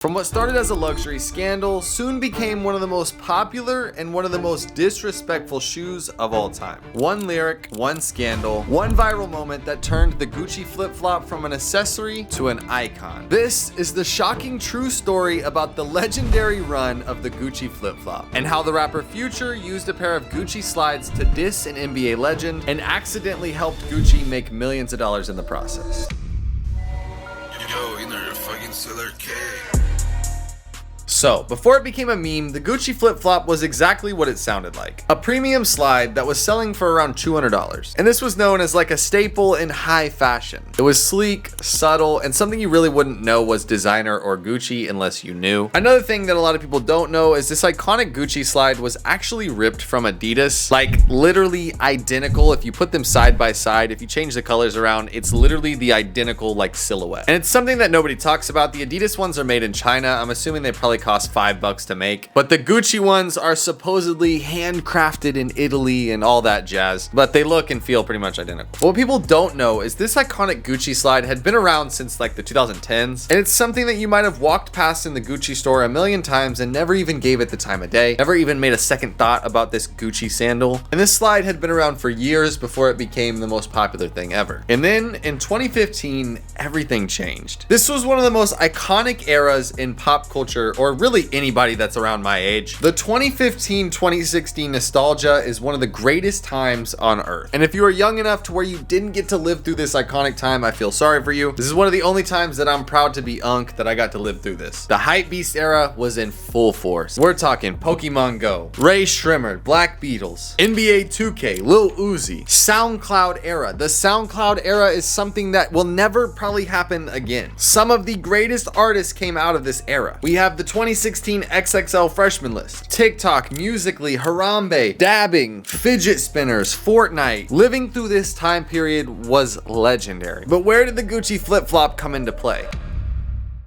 From what started as a luxury scandal, soon became one of the most popular and one of the most disrespectful shoes of all time. One lyric, one scandal, one viral moment that turned the Gucci flip-flop from an accessory to an icon. This is the shocking true story about the legendary run of the Gucci flip-flop, and how the rapper Future used a pair of Gucci slides to diss an NBA legend and accidentally helped Gucci make millions of dollars in the process. Yo, you know you're fucking Seller K. So, before it became a meme, the Gucci flip-flop was exactly what it sounded like. A premium slide that was selling for around $200. And this was known as like a staple in high fashion. It was sleek, subtle, and something you really wouldn't know was designer or Gucci unless you knew. Another thing that a lot of people don't know is this iconic Gucci slide was actually ripped from Adidas. Like, literally identical. If you put them side by side, if you change the colors around, it's literally the identical like silhouette. And it's something that nobody talks about. The Adidas ones are made in China. I'm assuming they probably cost $5 to make, but the Gucci ones are supposedly handcrafted in Italy and all that jazz, but they look and feel pretty much identical. What people don't know is this iconic Gucci slide had been around since like the 2010s, and it's something that you might have walked past in the Gucci store a million times and never even gave it the time of day, never even made a second thought about this Gucci sandal. And this slide had been around for years before it became the most popular thing ever. And then in 2015, everything changed. This was one of the most iconic eras in pop culture, or really anybody that's around my age. The 2015-2016 nostalgia is one of the greatest times on earth. And if you are young enough to where you didn't get to live through this iconic time, I feel sorry for you. This is one of the only times that I'm proud to be Unk that I got to live through this. The Hypebeast era was in full force. We're talking Pokemon Go, Ray Shrimmer, Black Beatles, NBA 2K, Lil Uzi, SoundCloud era. The SoundCloud era is something that will never probably happen again. Some of the greatest artists came out of this era. We have the 2016 XXL freshman list, TikTok, Musical.ly, Harambe, dabbing, fidget spinners, Fortnite. Living through this time period was legendary. But where did the Gucci flip-flop come into play?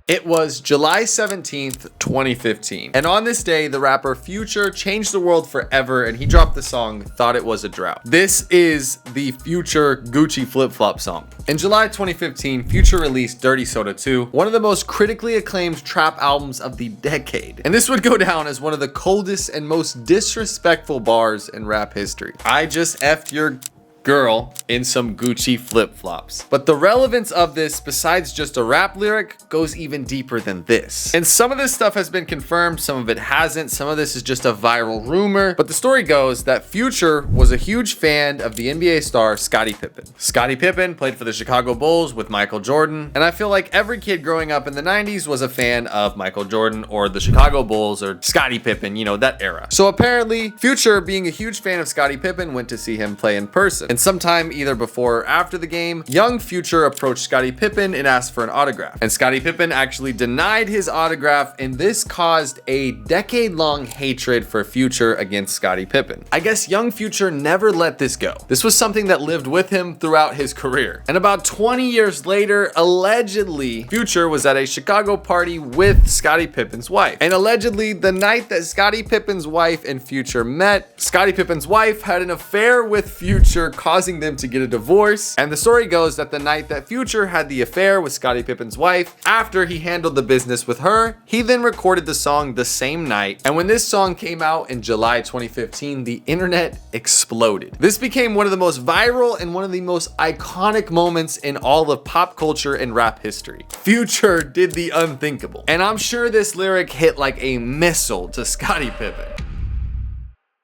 It was July 17th, 2015. And on this day, the rapper Future changed the world forever, and he dropped the song Thought It Was a Drought. This is the Future Gucci flip-flop song. In July 2015, Future released Dirty Soda 2, one of the most critically acclaimed trap albums of the decade. And this would go down as one of the coldest and most disrespectful bars in rap history. I just effed your girl in some Gucci flip-flops. But the relevance of this, besides just a rap lyric, goes even deeper than this. And some of this stuff has been confirmed, some of it hasn't, some of this is just a viral rumor. But the story goes that Future was a huge fan of the NBA star Scottie Pippen. Scottie Pippen played for the Chicago Bulls with Michael Jordan, and I feel like every kid growing up in the 90s was a fan of Michael Jordan or the Chicago Bulls or Scottie Pippen, you know, that era. So apparently, Future, being a huge fan of Scottie Pippen, went to see him play in person. And sometime either before or after the game, young Future approached Scottie Pippen and asked for an autograph. And Scottie Pippen actually denied his autograph, and this caused a decade-long hatred for Future against Scottie Pippen. I guess young Future never let this go. This was something that lived with him throughout his career. And about 20 years later, allegedly, Future was at a Chicago party with Scottie Pippen's wife. And allegedly, the night that Scottie Pippen's wife and Future met, Scottie Pippen's wife had an affair with Future, causing them to get a divorce. And the story goes that the night that Future had the affair with Scottie Pippen's wife, after he handled the business with her, he then recorded the song the same night. And when this song came out in July 2015, the internet exploded. This became one of the most viral and one of the most iconic moments in all of pop culture and rap history. Future did the unthinkable. And I'm sure this lyric hit like a missile to Scottie Pippen.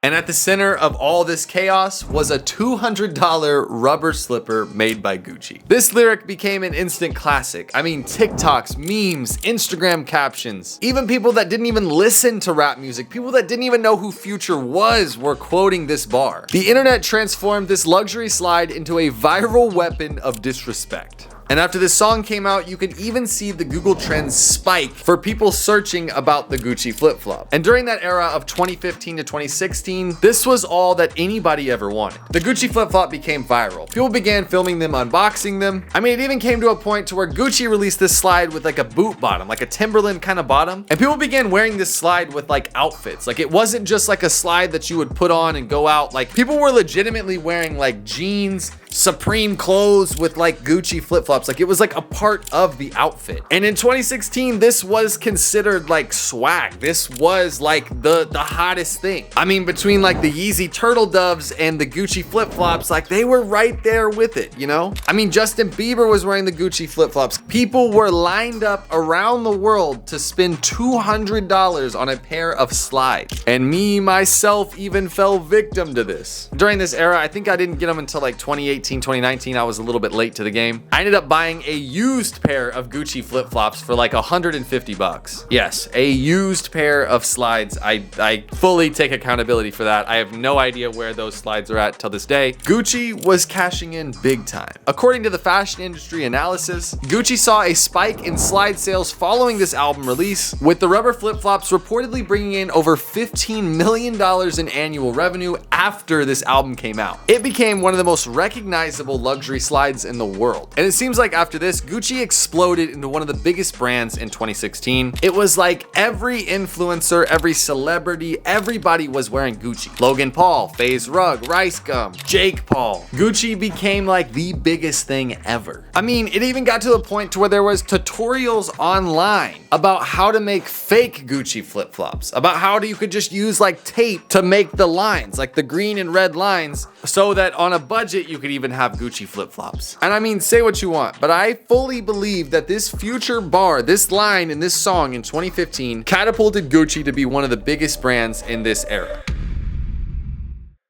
And at the center of all this chaos was a $200 rubber slipper made by Gucci. This lyric became an instant classic. I mean, TikToks, memes, Instagram captions, even people that didn't even listen to rap music, people that didn't even know who Future was, were quoting this bar. The internet transformed this luxury slide into a viral weapon of disrespect. And after this song came out, you could even see the Google Trends spike for people searching about the Gucci flip-flop. And during that era of 2015 to 2016, this was all that anybody ever wanted. The Gucci flip-flop became viral. People began filming them, unboxing them. I mean, it even came to a point to where Gucci released this slide with like a boot bottom, like a Timberland kind of bottom. And people began wearing this slide with like outfits. Like, it wasn't just like a slide that you would put on and go out. Like, people were legitimately wearing like jeans Supreme clothes with like Gucci flip-flops. Like it was like a part of the outfit. And in 2016, this was considered like swag. This was like the hottest thing. I mean, between like the Yeezy Turtle Doves and the Gucci flip-flops, like they were right there with it, you know? I mean, Justin Bieber was wearing the Gucci flip-flops. People were lined up around the world to spend $200 on a pair of slides. And me, myself, even fell victim to this. During this era, I think I didn't get them until like 2018, 2019. I was a little bit late to the game. I ended up buying a used pair of Gucci flip-flops for like 150 bucks. Yes, a used pair of slides. I fully take accountability for that. I have no idea where those slides are at till this day. Gucci was cashing in big time. According to the fashion industry analysis, Gucci saw a spike in slide sales following this album release, with the rubber flip-flops reportedly bringing in over $15 million in annual revenue after this album came out. It became one of the most recognizable luxury slides in the world. And it seems like after this, Gucci exploded into one of the biggest brands in 2016. It was like every influencer, every celebrity, everybody was wearing Gucci. Logan Paul, FaZe Rug, Rice Gum, Jake Paul. Gucci became like the biggest thing ever. I mean, it even got to the point to where there was tutorials online about how to make fake Gucci flip-flops, about how you could just use like tape to make the lines, like the green and red lines, so that on a budget you could even have Gucci flip-flops. And I mean, say what you want, but I fully believe that this future bar, this line in this song in 2015 catapulted Gucci to be one of the biggest brands in this era.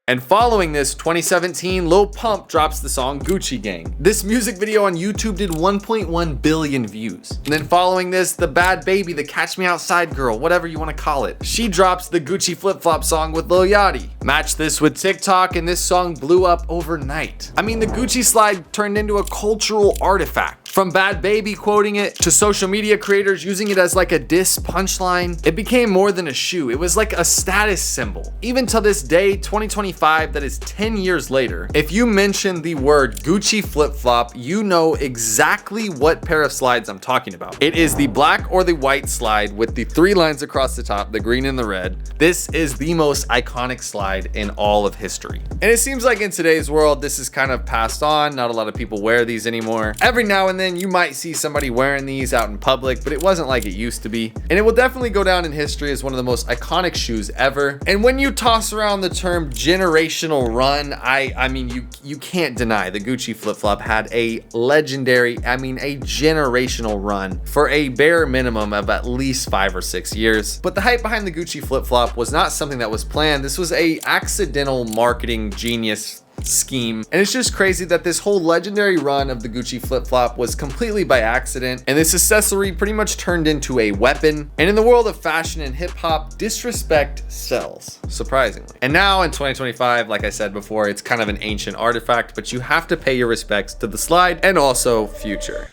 And following this, 2017, Lil Pump drops the song Gucci Gang. This music video on YouTube did 1.1 billion views. And then following this, the Bad Baby, the Catch Me Outside girl, whatever you want to call it, she drops the Gucci Flip Flop song with Lil Yachty. Match this with TikTok and this song blew up overnight. I mean, the Gucci slide turned into a cultural artifact. From Bad Baby quoting it to social media creators using it as like a diss punchline, it became more than a shoe. It was like a status symbol. Even to this day, 2025, that is 10 years later, if you mention the word Gucci flip-flop, you know exactly what pair of slides I'm talking about. It is the black or the white slide with the 3 lines across the top, the green and the red. This is the most iconic slide in all of history. And it seems like in today's world, this is kind of passed on. Not a lot of people wear these anymore. Every now and then you might see somebody wearing these out in public, but it wasn't like it used to be. And it will definitely go down in history as one of the most iconic shoes ever. And when you toss around the term generational run, I mean, you can't deny the Gucci flip-flop had a legendary, a generational run for a bare minimum of at least 5 or 6 years. But the hype behind the Gucci flip-flop was not something that was planned. This was a accidental marketing genius scheme. And it's just crazy that this whole legendary run of the Gucci flip-flop was completely by accident, and this accessory pretty much turned into a weapon. And in the world of fashion and hip-hop, disrespect sells, surprisingly. And now in 2025, like I said before, it's kind of an ancient artifact, but you have to pay your respects to the slide and also Future.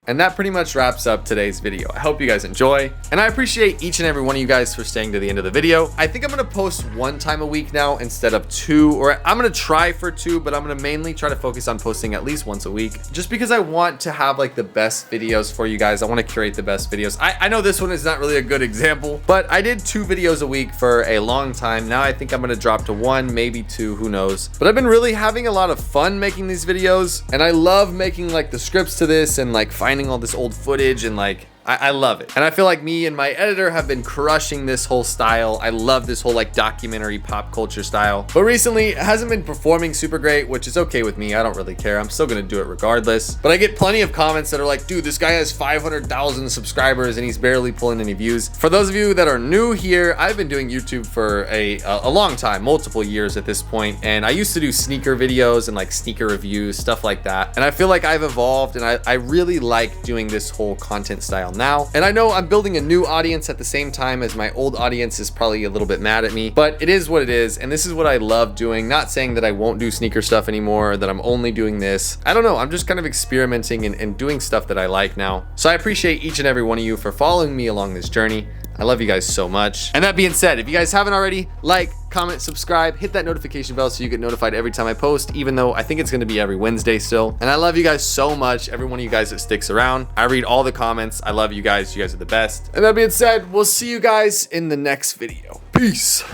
And that pretty much wraps up today's video. I hope you guys enjoy, and I appreciate each and every one of you guys for staying to the end of the video. I think I'm gonna post 1 time a week now instead of 2, or I'm gonna try for 2, but I'm gonna mainly try to focus on posting at least once a week, just because I want to have like the best videos for you guys. I want to curate the best videos. I know this one is not really a good example, but I did 2 videos a week for a long time. Now I think I'm gonna drop to 1, maybe 2, who knows. But I've been really having a lot of fun making these videos, and I love making like the scripts to this and like finding all this old footage, and like I love it. And I feel like me and my editor have been crushing this whole style. I love this whole like documentary pop culture style. But recently it hasn't been performing super great, which is okay with me. I don't really care. I'm still gonna do it regardless. But I get plenty of comments that are like, dude, this guy has 500,000 subscribers and he's barely pulling any views. For those of you that are new here, I've been doing YouTube for a long time, multiple years at this point. And I used to do sneaker videos and like sneaker reviews, stuff like that. And I feel like I've evolved, and I really like doing this whole content style now. And I know I'm building a new audience at the same time as my old audience is probably a little bit mad at me, but it is what it is. And this is what I love doing. Not saying that I won't do sneaker stuff anymore, or that I'm only doing this. I don't know. I'm just kind of experimenting and doing stuff that I like now. So I appreciate each and every one of you for following me along this journey. I love you guys so much. And that being said, if you guys haven't already, like, comment, subscribe, hit that notification bell so you get notified every time I post, even though I think it's gonna be every Wednesday still. And I love you guys so much, every one of you guys that sticks around. I read all the comments. I love you guys. You guys are the best. And that being said, we'll see you guys in the next video. Peace.